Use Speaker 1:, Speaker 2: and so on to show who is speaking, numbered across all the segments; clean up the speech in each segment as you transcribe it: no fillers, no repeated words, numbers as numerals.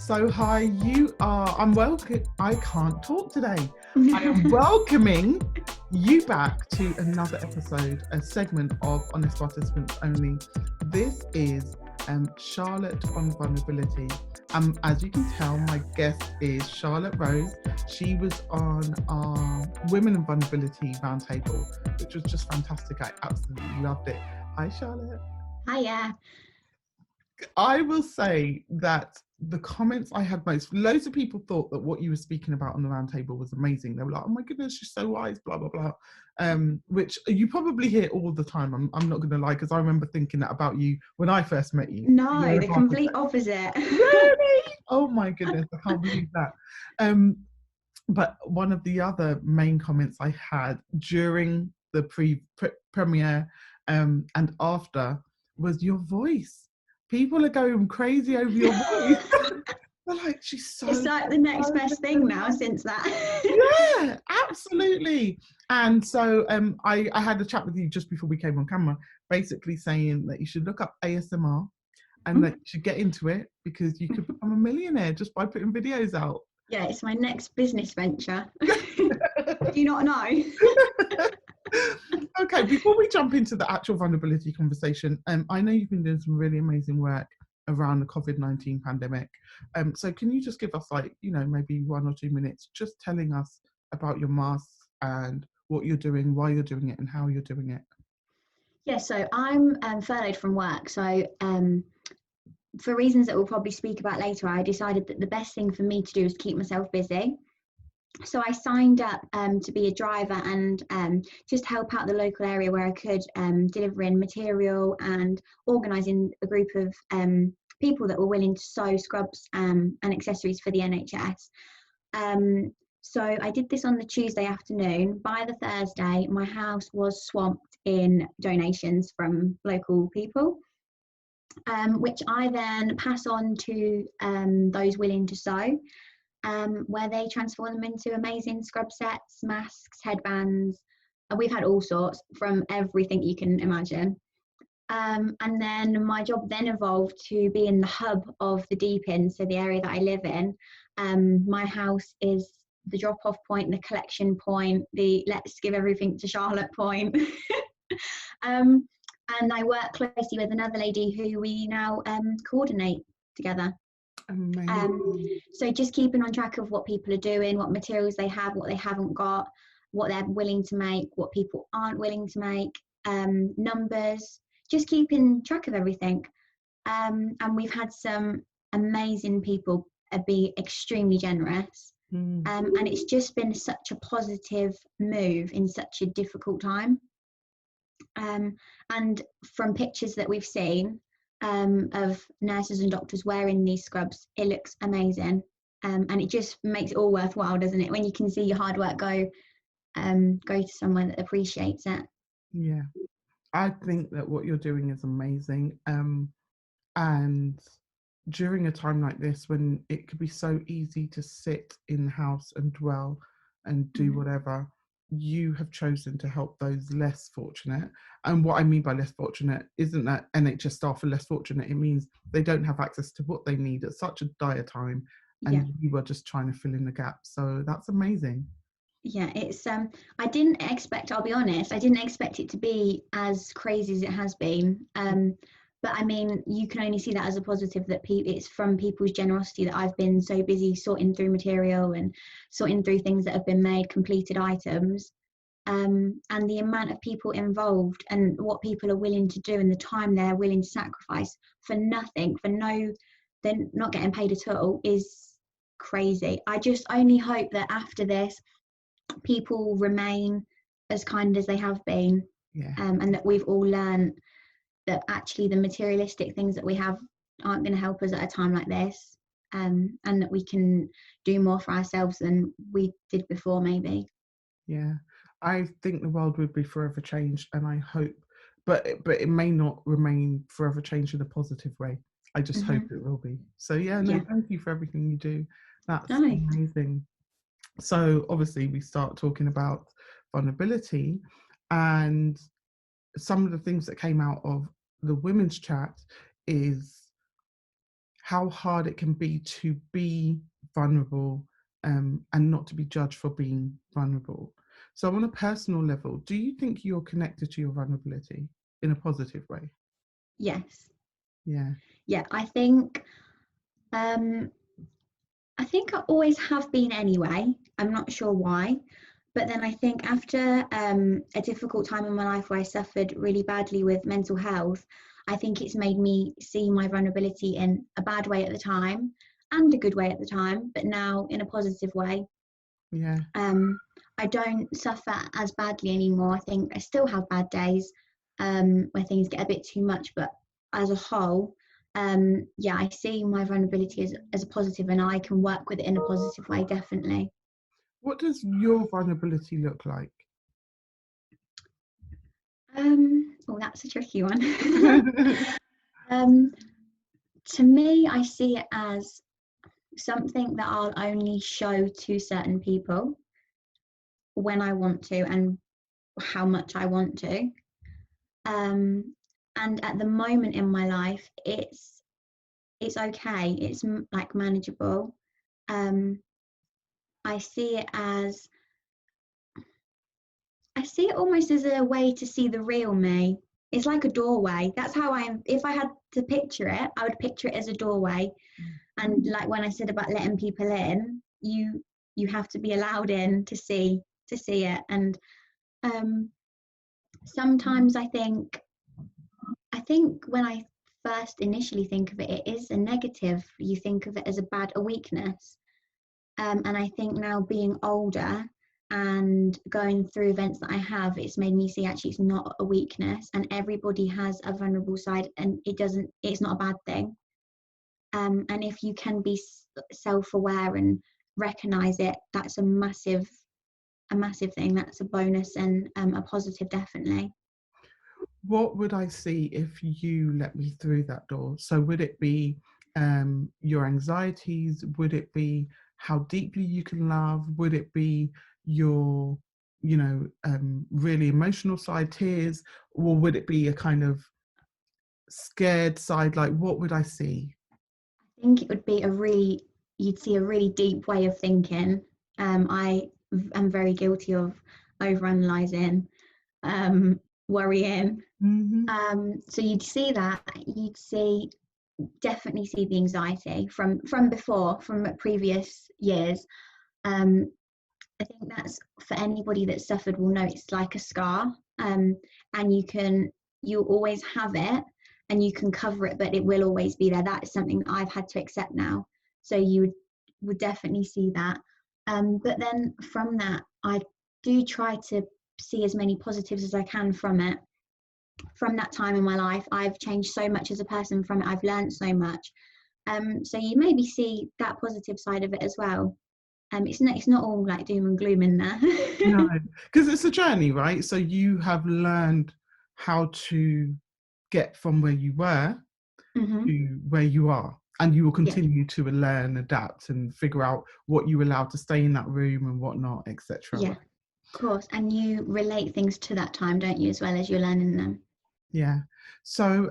Speaker 1: So hi, I can't talk today. I am welcoming you back to another episode, a segment of Honest Participants Only. This is Charlotte on Vulnerability. As you can tell, my guest is Charlotte Rose. She was on our Women and Vulnerability Roundtable, which was just fantastic. I absolutely loved it. Hi, Charlotte.
Speaker 2: Hiya.
Speaker 1: I will say that the comments I had most, loads of people thought that what you were speaking about on the roundtable was amazing. They were like, oh my goodness, she's so wise, blah, blah, blah. Which you probably hear all the time. I'm not going to lie, because I remember thinking that about you when I first met you.
Speaker 2: No, the complete opposite.
Speaker 1: Really? Oh my goodness, I can't believe that. But one of the other main comments I had during the premiere and after was your voice. People are going crazy over your voice. They're like, she's so...
Speaker 2: It's like the next best thing now since that.
Speaker 1: Yeah, absolutely. And so I had a chat with you just before we came on camera, basically saying that you should look up ASMR and that you should get into it, because you could become a millionaire just by putting videos out.
Speaker 2: Yeah, it's my next business venture. Do you not know?
Speaker 1: Okay, before we jump into the actual vulnerability conversation, I know you've been doing some really amazing work around the COVID-19 pandemic. So can you just give us, like, maybe 1 or 2 minutes just telling us about your masks and what you're doing, why you're doing it, and how you're doing it?
Speaker 2: Yeah, so I'm furloughed from work. So for reasons that we'll probably speak about later, I decided that the best thing for me to do is keep myself busy. So I signed up to be a driver and just help out the local area where I could, delivering material and organising a group of people that were willing to sew scrubs and accessories for the NHS. So I did this on the Tuesday afternoon. By the Thursday, my house was swamped in donations from local people, which I then pass on to those willing to sew. Where they transform them into amazing scrub sets, masks, headbands. We've had all sorts, from everything you can imagine. And then my job then evolved to be in the hub of the Deep Inn, so the area that I live in. My house is the drop-off point, the collection point, the let's give everything to Charlotte point. And I work closely with another lady who we now coordinate together. So just keeping on track of what people are doing, what materials they have, what they haven't got, what they're willing to make, what people aren't willing to make, numbers, just keeping track of everything. And we've had some amazing people be extremely generous. And it's just been such a positive move in such a difficult time. And from pictures that we've seen, of nurses and doctors wearing these scrubs, it looks amazing, and it just makes it all worthwhile, doesn't it, when you can see your hard work go to someone that appreciates it.
Speaker 1: Yeah, I think that what you're doing is amazing, and during a time like this, when it could be so easy to sit in the house and dwell and do whatever, you have chosen to help those less fortunate. And what I mean by less fortunate isn't that NHS staff are less fortunate. It means they don't have access to what they need at such a dire time, and you are just trying to fill in the gap. So that's amazing.
Speaker 2: Yeah, it's I'll be honest, I didn't expect it to be as crazy as it has been. But I mean, you can only see that as a positive, that it's from people's generosity that I've been so busy sorting through material and sorting through things that have been made, completed items, and the amount of people involved and what people are willing to do and the time they're willing to sacrifice for nothing, they're not getting paid at all, is crazy. I just only hope that after this, people remain as kind as they have been, and that we've all learned that actually the materialistic things that we have aren't going to help us at a time like this, and that we can do more for ourselves than we did before, maybe.
Speaker 1: Yeah, I think the world would be forever changed, and I hope, but it may not remain forever changed in a positive way. I just hope it will be. So thank you for everything you do. That's amazing. So obviously we start talking about vulnerability, and some of the things that came out of the women's chat is how hard it can be to be vulnerable, and not to be judged for being vulnerable. So on a personal level, do you think you're connected to your vulnerability in a positive way?
Speaker 2: Yes.
Speaker 1: Yeah.
Speaker 2: Yeah, I think I always have been anyway. I'm not sure why. But then I think after a difficult time in my life where I suffered really badly with mental health, I think it's made me see my vulnerability in a bad way at the time and a good way at the time, but now in a positive way.
Speaker 1: Yeah.
Speaker 2: I don't suffer as badly anymore. I think I still have bad days where things get a bit too much, but as a whole, yeah, I see my vulnerability as a positive, and I can work with it in a positive way, definitely.
Speaker 1: What does your vulnerability look like?
Speaker 2: Oh, that's a tricky one. um, to me, I see it as something that I'll only show to certain people when I want to and how much I want to. Um, and at the moment in my life, it's okay. It's like manageable. Um, I see it as I see it almost as a way to see the real me. It's like a doorway. That's how I am. If I had to picture it, I would picture it as a doorway. And like when I said about letting people in, you have to be allowed in to see it. And um, sometimes I think when I first initially think of it, it is a negative. You think of it as a weakness. And I think now being older and going through events that I have, it's made me see actually it's not a weakness, and everybody has a vulnerable side, and it's not a bad thing. And if you can be self-aware and recognize it, that's a massive thing. That's a bonus and a positive, definitely.
Speaker 1: What would I see if you let me through that door? So would it be your anxieties? Would it be how deeply you can love? Would it be your, really emotional side, tears? Or would it be a kind of scared side? Like, what would I see?
Speaker 2: I think it would be you'd see a really deep way of thinking. I am very guilty of overanalyzing, worrying.
Speaker 1: Hmm.
Speaker 2: So you'd definitely see the anxiety from before, from previous years. Um, I think that's for anybody that suffered will know it's like a scar, and you always have it, and you can cover it, but it will always be there. That is something that I've had to accept now. So you would definitely see that. But then from that, I do try to see as many positives as I can from it. From that time in my life, I've changed so much as a person from it. I've learned so much. So you maybe see that positive side of it as well. It's not all like doom and gloom in there.
Speaker 1: No, because it's a journey, right? So you have learned how to get from where you were
Speaker 2: Hmm.
Speaker 1: to where you are, and you will
Speaker 2: Yeah,
Speaker 1: continue to learn, adapt, and figure out what you allow to stay in that room and what not, etc.
Speaker 2: yeah,
Speaker 1: Right?
Speaker 2: of course. And you relate things to that time, don't you, as well as you're learning them?
Speaker 1: Yeah. So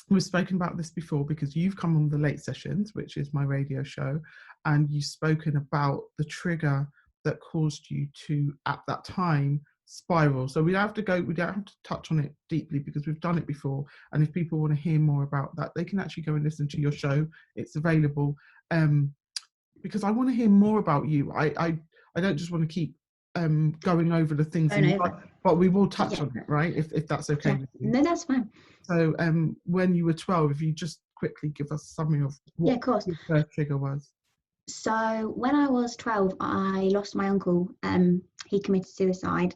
Speaker 1: we've spoken about this before because you've come on the Late Sessions, which is my radio show, and you've spoken about the trigger that caused you to, at that time, spiral. So we don't have to touch on it deeply because we've done it before. And if people want to hear more about that, they can actually go and listen to your show. It's available. Because I want to hear more about you. I don't just want to keep going over the things
Speaker 2: Going
Speaker 1: in
Speaker 2: over.
Speaker 1: life, but we will touch
Speaker 2: Yeah,
Speaker 1: on it, right? If that's okay
Speaker 2: yeah.
Speaker 1: with you.
Speaker 2: No, that's fine.
Speaker 1: So when you were 12, if you just quickly give us a summary of
Speaker 2: Yeah,
Speaker 1: what
Speaker 2: of course.
Speaker 1: your first trigger was.
Speaker 2: So when I was 12, I lost my uncle. He committed suicide.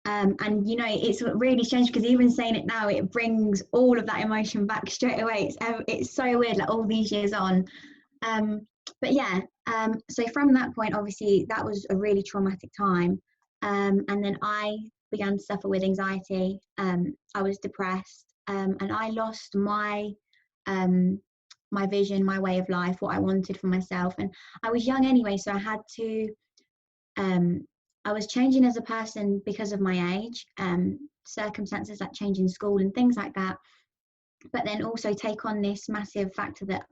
Speaker 2: And it's really strange because even saying it now, it brings all of that emotion back straight away. It's so weird, like all these years on. Um, but yeah, so from that point, obviously, that was a really traumatic time. And then I began to suffer with anxiety. I was depressed, and I lost um, my vision, my way of life, what I wanted for myself. And I was young anyway, so I had to. I was changing as a person because of my age, circumstances like changing school and things like that. But then also take on this massive factor that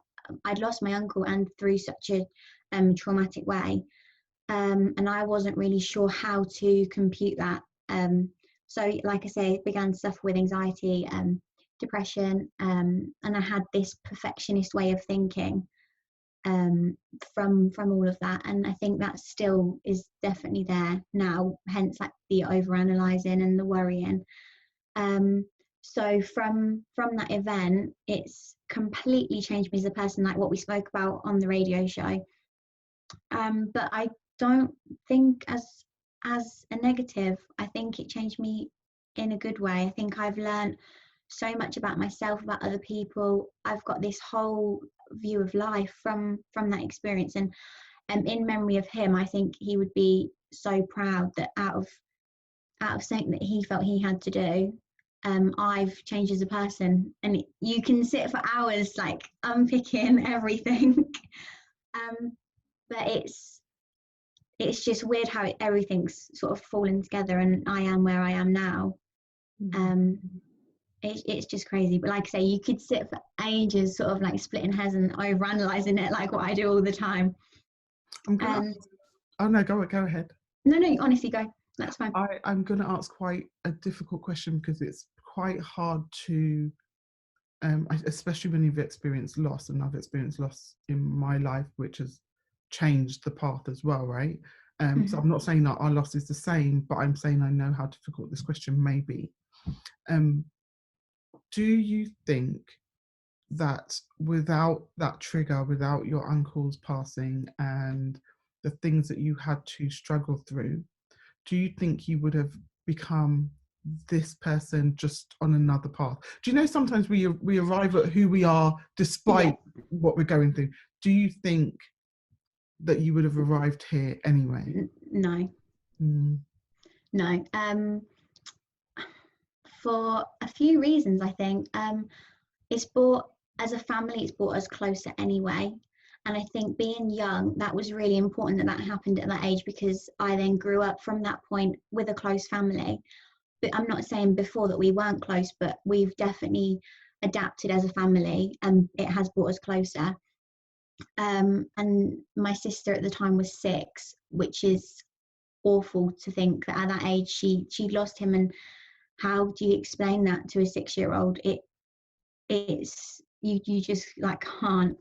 Speaker 2: I'd lost my uncle, and through such a traumatic way. And I wasn't really sure how to compute that. So, like I say, I began to suffer with anxiety, depression, and I had this perfectionist way of thinking from all of that. And I think that still is definitely there now. Hence, like the overanalyzing and the worrying. So from that event, it's completely changed me as a person, like what we spoke about on the radio show. But I don't think as a negative. I think it changed me in a good way. I think I've learned so much about myself, about other people. I've got this whole view of life from that experience, and in memory of him, I think he would be so proud that out of something that he felt he had to do, I've changed as a person. And you can sit for hours like unpicking everything. But it's just weird how everything's sort of fallen together, and I am where I am now. It's just crazy. But like I say, you could sit for ages sort of like splitting hairs and overanalyzing it, like what I do all the time.
Speaker 1: Oh no, go ahead.
Speaker 2: No, honestly, go. That's fine.
Speaker 1: I'm going to ask quite a difficult question, because it's quite hard to, especially when you've experienced loss, and I've experienced loss in my life, which has changed the path as well, right? So I'm not saying that our loss is the same, but I'm saying I know how difficult this question may be. Do you think that without that trigger, without your uncle's passing and the things that you had to struggle through, do you think you would have become this person just on another path? Do you know sometimes we arrive at who we are despite what we're going through? Do you think that you would have arrived here anyway?
Speaker 2: No. No. For a few reasons, I think. It's brought, as a family, it's brought us closer anyway. And I think being young, that was really important that happened at that age, because I then grew up from that point with a close family. But I'm not saying before that we weren't close, but we've definitely adapted as a family, and it has brought us closer. And my sister at the time was 6, which is awful to think that at that age she'd lost him. And how do you explain that to a 6-year-old? It's you just like can't.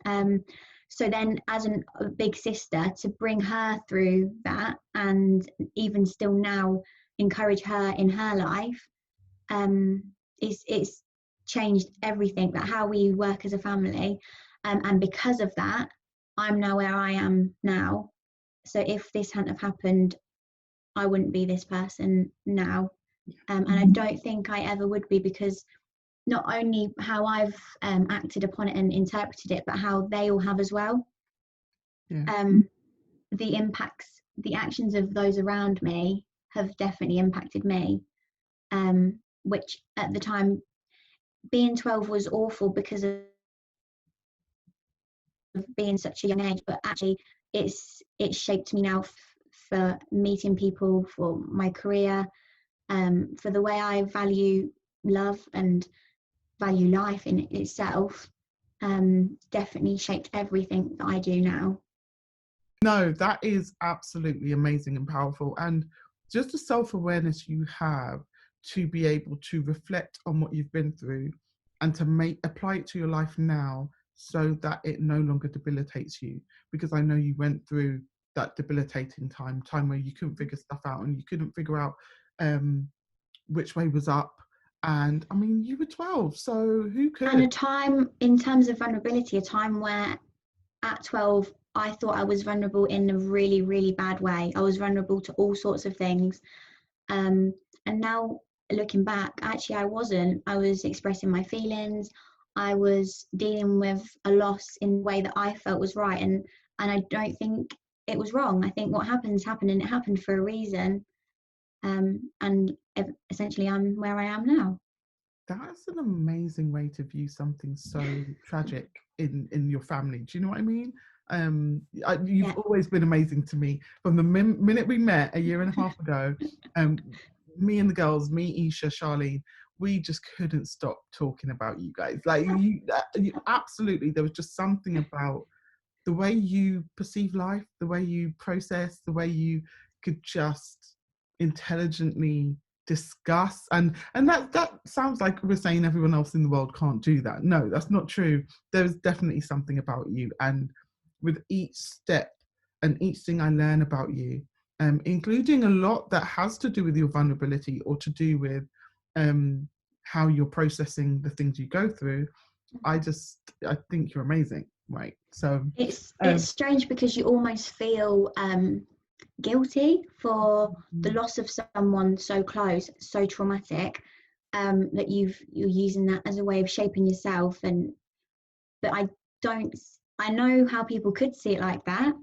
Speaker 2: So then, as a big sister, to bring her through that, and even still now encourage her in her life, it's changed everything, that how we work as a family. And because of that, I'm now where I am now. So if this hadn't have happened, I wouldn't be this person now. And I don't think I ever would be, because not only how I've acted upon it and interpreted it, but how they all have as well. The impacts, the actions of those around me have definitely impacted me, which at the time, being 12 was awful because of being such a young age, but actually it's shaped me now for meeting people, for my career, for the way I value love and value life in itself. Definitely shaped everything that I do now.
Speaker 1: No, that is absolutely amazing and powerful. And just the self-awareness you have to be able to reflect on what you've been through and to apply it to your life now, so that it no longer debilitates you. Because I know you went through that debilitating time where you couldn't figure stuff out, and you couldn't figure out which way was up. And I mean, you were 12, so who could?
Speaker 2: And a time, in terms of vulnerability, a time where at 12, I thought I was vulnerable in a really, really bad way. I was vulnerable to all sorts of things. And now looking back, actually I wasn't. I was expressing my feelings. I was dealing with a loss in a way that I felt was right. And I don't think it was wrong. I think what happened, and it happened for a reason. And essentially I'm where I am now.
Speaker 1: That's an amazing way to view something so tragic in your family. Do you know what I mean? You've always been amazing to me. From the minute we met a year and a half ago, me and the girls, me, Isha, Charlene, we just couldn't stop talking about you guys. Like you absolutely, there was just something about the way you perceive life, the way you process, the way you could just intelligently discuss, and that sounds like we're saying everyone else in the world can't do that. No, that's not true. There's definitely something about you, and with each step and each thing I learn about you, including a lot that has to do with your vulnerability or to do with how you're processing the things you go through, I think you're amazing, right? So
Speaker 2: it's strange because you almost feel guilty for the loss of someone so close, so traumatic, that you're using that as a way of shaping yourself. But I know how people could see it like that,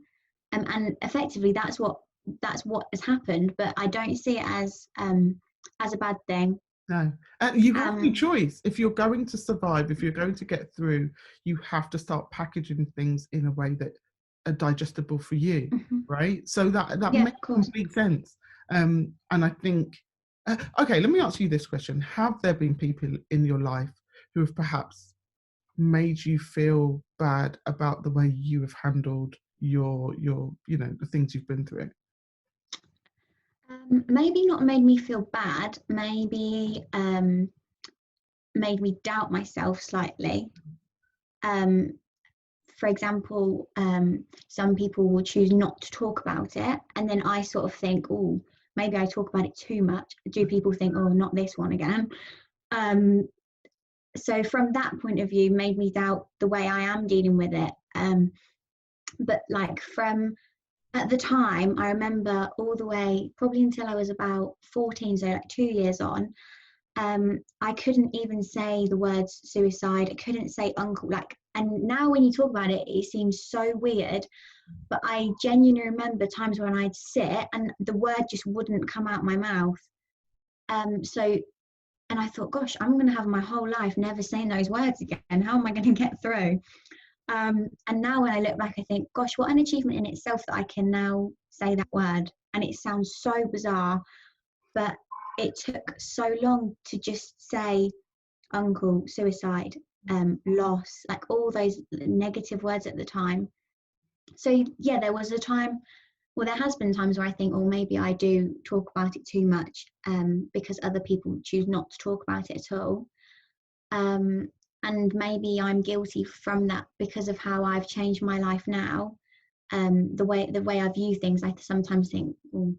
Speaker 2: and effectively that's what has happened. But I don't see it as a bad thing.
Speaker 1: No, you have no choice. If you're going to survive, if you're going to get through, you have to start packaging things in a way that are digestible for you, right? So that makes complete sense. And I think, okay, let me ask you this question: have there been people in your life who have perhaps made you feel bad about the way you have handled your the things you've been through?
Speaker 2: Maybe not made me feel bad, maybe made me doubt myself slightly. For example, some people will choose not to talk about it, and then I sort of think, oh, maybe I talk about it too much. Do people think, oh, not this one again? So from that point of view, made me doubt the way I am dealing with it. But like from at the time, I remember all the way, probably until I was about 14, so like 2 years on, I couldn't even say the words suicide. I couldn't say uncle. And now when you talk about it, it seems so weird. But I genuinely remember times when I'd sit and the word just wouldn't come out my mouth. And I thought, gosh, I'm going to have my whole life never saying those words again. How am I going to get through? And now when I look back, I think, gosh, what an achievement in itself that I can now say that word. And it sounds so bizarre, but it took so long to just say uncle, suicide, loss, like all those negative words at the time. So yeah, there was a time, well, there has been times where I think, oh, maybe I do talk about it too much, because other people choose not to talk about it at all. And maybe I'm guilty from that because of how I've changed my life now. The way I view things, I sometimes think, well,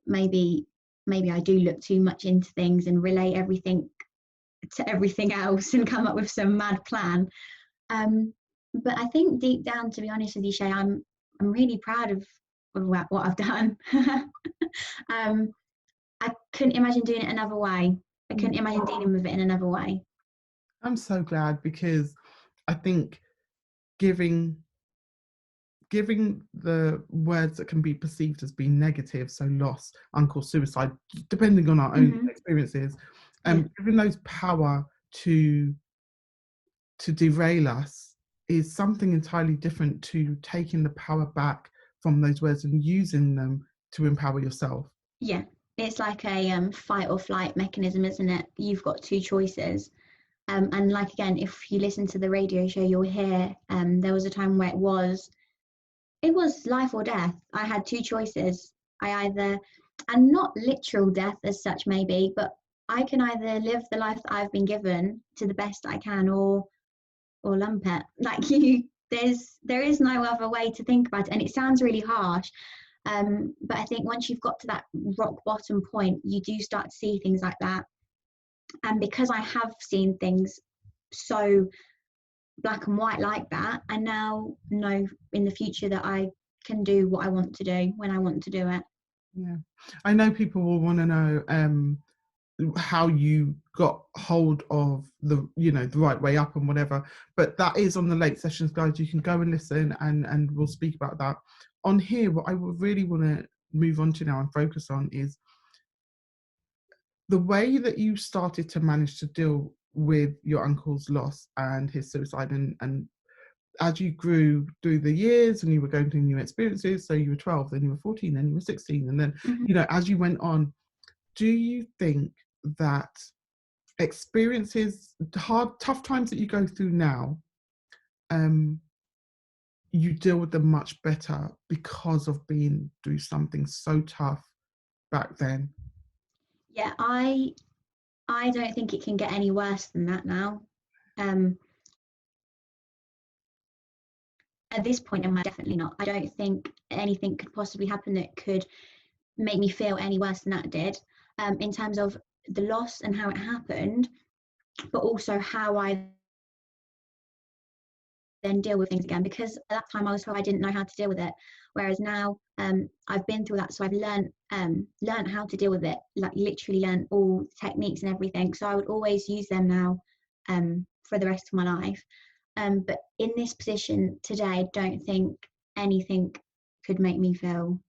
Speaker 2: maybe I do look too much into things and relate everything to everything else and come up with some mad plan. But I think deep down, to be honest with you, Shay, I'm really proud of what I've done. I couldn't imagine doing it another way. I couldn't imagine dealing with it in another way.
Speaker 1: I'm so glad, because I think giving the words that can be perceived as being negative, so loss, uncle, suicide, depending on our own experiences, giving those power to derail us is something entirely different to taking the power back from those words and using them to empower yourself.
Speaker 2: Yeah, it's like a fight or flight mechanism, isn't it? You've got two choices. And like, again, if you listen to the radio show, you'll hear there was a time where it was life or death. I had two choices. And not literal death as such maybe, but I can either live the life that I've been given to the best I can, or lump it. Like there is no other way to think about it. And it sounds really harsh. But I think once you've got to that rock bottom point, you do start to see things like that. And because I have seen things so black and white like that, I now know in the future that I can do what I want to do when I want to do it.
Speaker 1: Yeah, I know people will want to know how you got hold of the right way up and whatever, but that is on the Late Sessions guide. You can go and listen, and we'll speak about that on here. What I would really want to move on to now and focus on is the way that you started to manage to deal with your uncle's loss and his suicide, and as you grew through the years and you were going through new experiences, so you were 12, then you were 14, then you were 16, and then as you went on, do you think that experiences, tough times that you go through now, you deal with them much better because of being through something so tough back then?
Speaker 2: Yeah, I don't think it can get any worse than that now. At this point in my life, definitely not. I don't think anything could possibly happen that could make me feel any worse than that did, in terms of the loss and how it happened, but also how I then deal with things again, because at that time I didn't know how to deal with it, whereas now I've been through that, so I've learned how to deal with it, like literally learned all techniques and everything, so I would always use them now for the rest of my life. But in this position today, I don't think anything could make me feel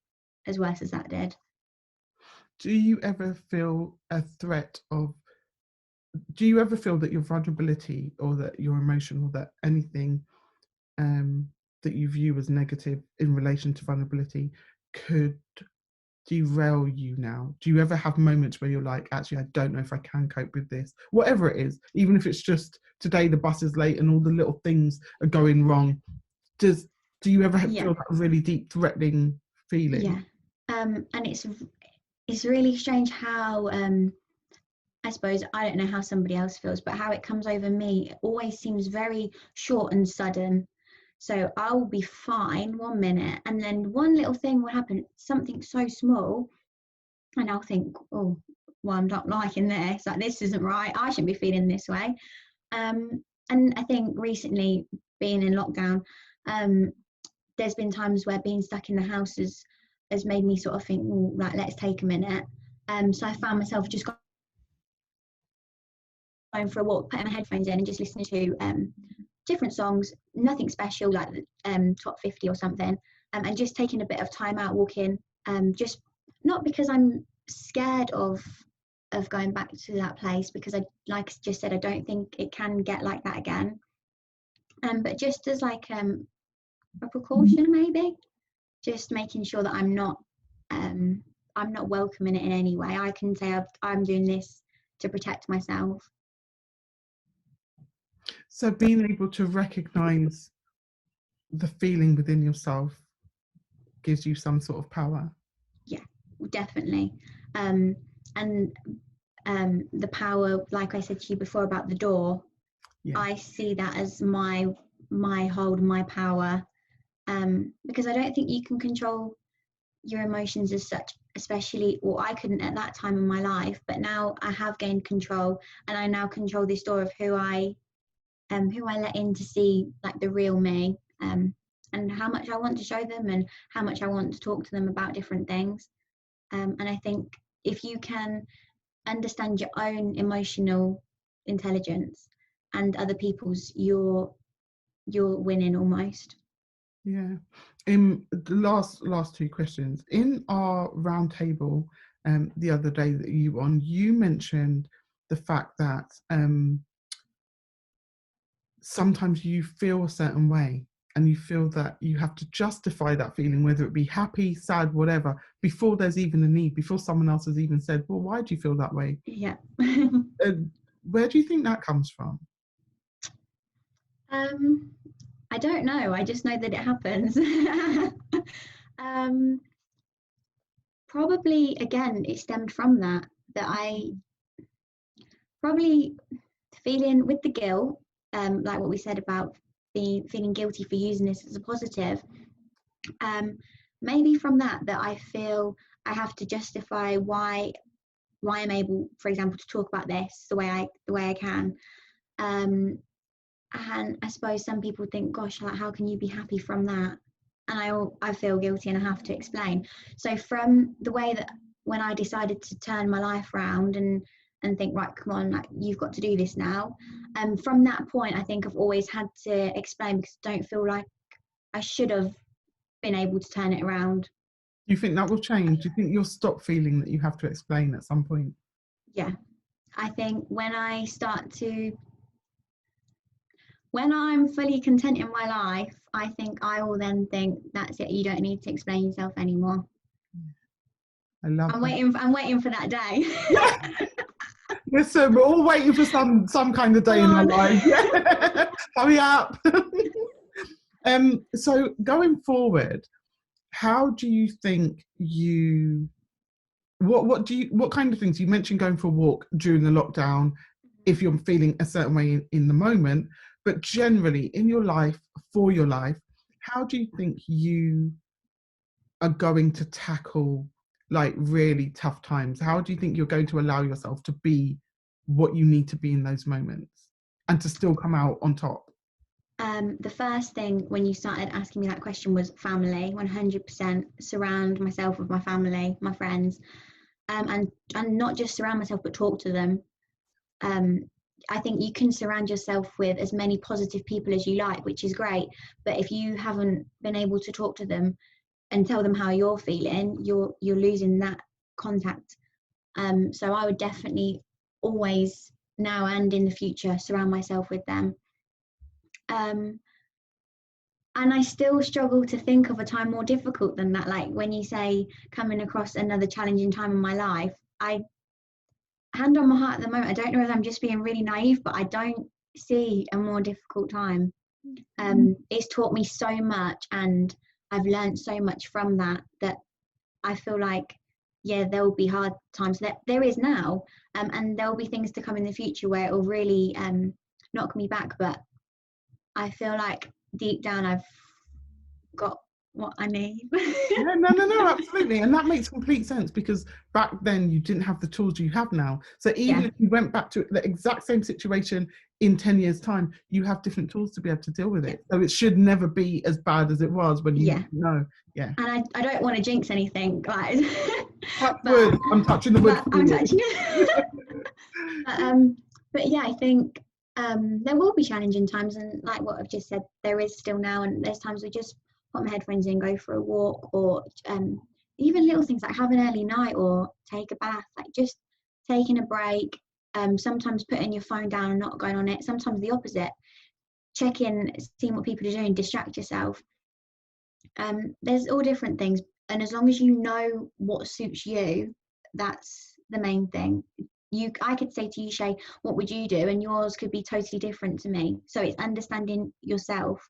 Speaker 2: as worse as that did.
Speaker 1: Do you ever feel a threat of, do you ever feel that your vulnerability or that your emotional, that anything that you view as negative in relation to vulnerability could derail you now? Do you ever have moments where you're like, actually, I don't know if I can cope with this, whatever it is, even if it's just today the bus is late and all the little things are going wrong? Do you ever
Speaker 2: Yeah,
Speaker 1: feel that really deep threatening feeling?
Speaker 2: yeah. And it's really strange how I suppose I don't know how somebody else feels, but how it comes over me, it always seems very short and sudden. So I'll be fine 1 minute, and then one little thing will happen, something so small, and I'll think, oh, well, I'm not liking this. Like, this isn't right. I shouldn't be feeling this way. And I think recently, being in lockdown, there's been times where being stuck in the house has made me sort of think, well, like, let's take a minute. So I found myself just going for a walk, putting my headphones in and just listening to different songs, nothing special, like top 50 or something, and just taking a bit of time out walking, just not because I'm scared of going back to that place, because I, like I just said, I don't think it can get like that again, but just as like a precaution, maybe just making sure that I'm not welcoming it in any way. I can say I'm doing this to protect myself.
Speaker 1: So being able to recognize the feeling within yourself gives you some sort of power.
Speaker 2: Yeah, definitely. And the power, like I said to you before about the door,
Speaker 1: Yeah.
Speaker 2: I see that as my hold, my power, because I don't think you can control your emotions as such, especially, well, I couldn't at that time in my life, but now I have gained control, and I now control this door of who I let in to see, like, the real me, and how much I want to show them and how much I want to talk to them about different things. And I think if you can understand your own emotional intelligence and other people's, you're winning almost.
Speaker 1: Yeah. In the last two questions, in our round table the other day that you were on, you mentioned the fact that sometimes you feel a certain way and you feel that you have to justify that feeling, whether it be happy, sad, whatever, before there's even a need, before someone else has even said, well, why do you feel that way?
Speaker 2: Yeah.
Speaker 1: Where do you think that comes from?
Speaker 2: I don't know. I just know that it happens. Probably, again, it stemmed from that I probably feeling with the guilt, like what we said about feeling guilty for using this as a positive. Maybe from that I feel I have to justify why I'm able, for example, to talk about this the way I can. And I suppose some people think, gosh, like, how can you be happy from that? And I feel guilty and I have to explain. So from the way that when I decided to turn my life around and think, right, come on, like, you've got to do this now. From that point, I think I've always had to explain, because I don't feel like I should have been able to turn it around.
Speaker 1: Do you think that will change? Do you think you'll stop feeling that you have to explain at some point?
Speaker 2: Yeah, I think when I'm fully content in my life, I think I will then think, that's it, you don't need to explain yourself anymore.
Speaker 1: I love that.
Speaker 2: I'm waiting for that day.
Speaker 1: Listen, we're all waiting for some kind of day in our lives. Yeah. Hurry up. So going forward, how do you think what kind of things, you mentioned going for a walk during the lockdown if you're feeling a certain way in the moment, but generally in your life, for your life, how do you think you are going to tackle like really tough times? How do you think you're going to allow yourself to be what you need to be in those moments and to still come out on top?
Speaker 2: The first thing when you started asking me that question was family. 100% surround myself with my family, my friends, and not just surround myself, but talk to them. I think you can surround yourself with as many positive people as you like, which is great. But if you haven't been able to talk to them and tell them how you're feeling, you're losing that contact. So I would definitely always, now and in the future, surround myself with them. And I still struggle to think of a time more difficult than that. Like when you say coming across another challenging time in my life, I, hand on my heart at the moment, I don't know if I'm just being really naive, but I don't see a more difficult time. It's taught me so much, and I've learned so much from that I feel like, yeah, there will be hard times, that there is now, and there will be things to come in the future where it will really knock me back. But I feel like deep down I've got what I need.
Speaker 1: Yeah, no, absolutely. And that makes complete sense, because back then you didn't have the tools you have now. So even if you went back to the exact same situation in 10 years' time, you have different tools to be able to deal with it. So it should never be as bad as it was when you know. Yeah.
Speaker 2: And I don't want to jinx anything, guys.
Speaker 1: Touch wood. I'm touching the wood.
Speaker 2: I'm touching it. But yeah, I think there will be challenging times, and like what I've just said, there is still now, and there's times we just put my headphones in, go for a walk, or even little things like have an early night or take a bath, like just taking a break. Sometimes putting your phone down and not going on it. Sometimes the opposite, checking, seeing what people are doing, distract yourself. There's all different things, and as long as you know what suits you, that's the main thing. I could say to you, Shay, what would you do, and yours could be totally different to me. So it's understanding yourself,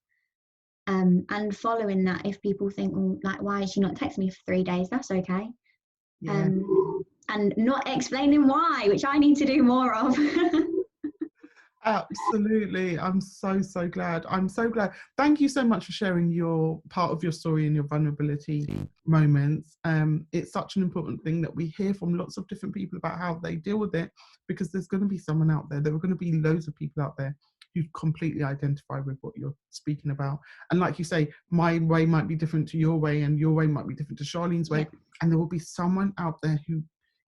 Speaker 2: and following that. If people think, well, like, why is she not texting me for 3 days, that's okay.
Speaker 1: Yeah.
Speaker 2: And not explaining why, which I need to do more of.
Speaker 1: Absolutely. I'm so glad. I'm so glad. Thank you so much for sharing your part of your story and your vulnerability moments. It's such an important thing that we hear from lots of different people about how they deal with it, because there's going to be someone out there. There are going to be loads of people out there who completely identify with what you're speaking about. And like you say, my way might be different to your way, and your way might be different to Charlene's way. And there will be someone out there who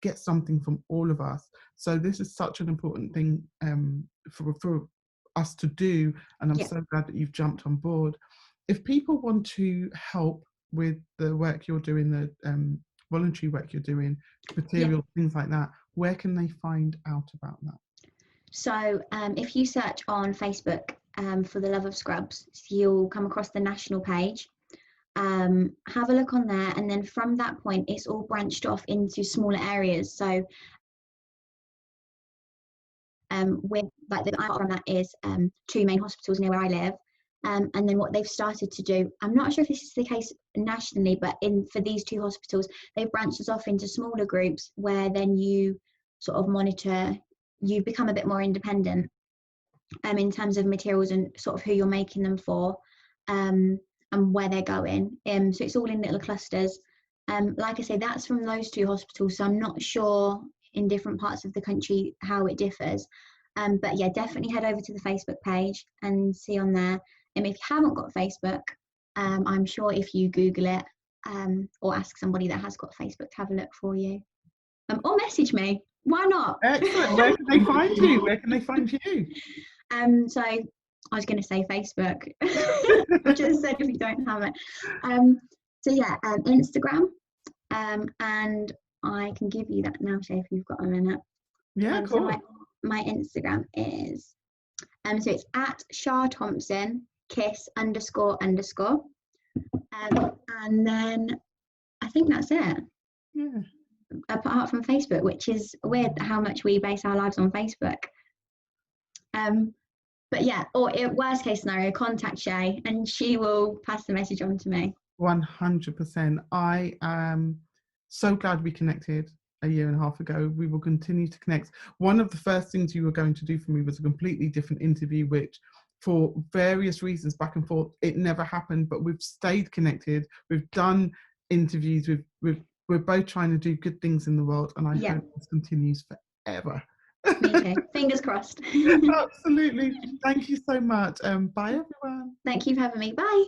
Speaker 1: gets something from all of us. So this is such an important thing for us to do, and I'm so glad that you've jumped on board. If people want to help with the work you're doing, the voluntary work you're doing, materials, things like that, where can they find out about that?
Speaker 2: So if you search on Facebook for The Love of Scrubs, you'll come across the national page. Have a look on there, and then from that point it's all branched off into smaller areas. So with like the from that is 2 main hospitals near where I live, and then what they've started to do, I'm not sure if this is the case nationally, but for these 2 hospitals, they've branched us off into smaller groups where then you sort of monitor, you become a bit more independent in terms of materials and sort of who you're making them for, and where they're going. So it's all in little clusters. Like I say, that's from those 2 hospitals, so I'm not sure in different parts of the country how it differs. But yeah, definitely head over to the Facebook page and see on there. And if you haven't got Facebook, I'm sure if you Google it, or ask somebody that has got Facebook to have a look for you, or message me. Why not?
Speaker 1: Excellent. Where can they find you? Where can they find you?
Speaker 2: So I was going to say Facebook. I just said if you don't have it. So yeah, Instagram, and I can give you that now, Shay, if you've got a minute.
Speaker 1: Yeah, cool.
Speaker 2: So my Instagram is, so it's at Shah Thompson Kiss __. And then I think that's it.
Speaker 1: Yeah.
Speaker 2: apart from Facebook, which is weird how much we base our lives on Facebook. But yeah, or worst case scenario, contact Shay and she will pass the message on to me.
Speaker 1: 100%. I am so glad we connected a year and a half ago. We will continue to connect. One of the first things you were going to do for me was a completely different interview, which for various reasons back and forth, it never happened, but we've stayed connected. We've done interviews. We're both trying to do good things in the world, and I hope this continues forever.
Speaker 2: Me too. Fingers crossed.
Speaker 1: Absolutely. Thank you so much. Bye, everyone.
Speaker 2: Thank you for having me. Bye.